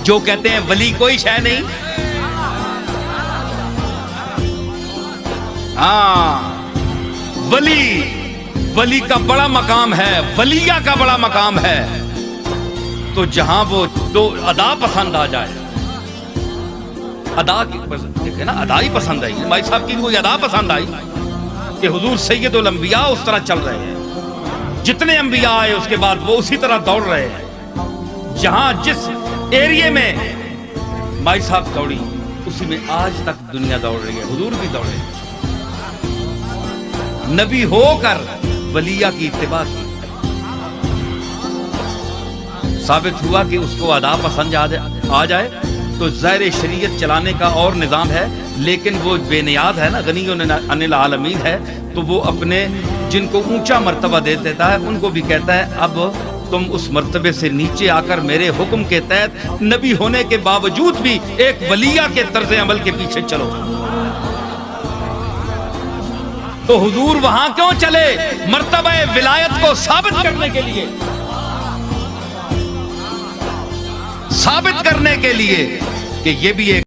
جو کہتے ہیں ولی کوئی شے نہیں. ہاں ولی کا بڑا مقام ہے, ولیہ کا بڑا مقام ہے. تو جہاں وہ تو ادا پسند آ جائے, ادا نا ادا ہی پسند آئی. بھائی صاحب کی کوئی ادا پسند آئی کہ حضور سید الانبیاء اس طرح چل رہے ہیں, جتنے انبیاء آئے اس کے بعد وہ اسی طرح دوڑ رہے ہیں. جہاں جس ایریے میں بھائی صاحب دوڑی اسی میں آج تک دنیا دوڑ رہی ہے. حضور بھی دوڑے, نبی ہو کر ولیہ کی اتباع کی. ثابت ہوا کہ اس کو ادا پسند آ جائے تو ظاہر شریعت چلانے کا اور نظام ہے, لیکن وہ بے نیاز ہے نا, غنی عن العالمین ہے, تو وہ اپنے جن کو اونچا مرتبہ دے دیتا ہے ان کو بھی کہتا ہے اب تم اس مرتبے سے نیچے آ کر میرے حکم کے تحت نبی ہونے کے باوجود بھی ایک ولیہ کے طرز عمل کے پیچھے چلو. تو حضور وہاں کیوں چلے؟ مرتبہ ولایت کو ثابت کرنے کے لیے, ثابت کرنے کے لیے کہ یہ بھی ایک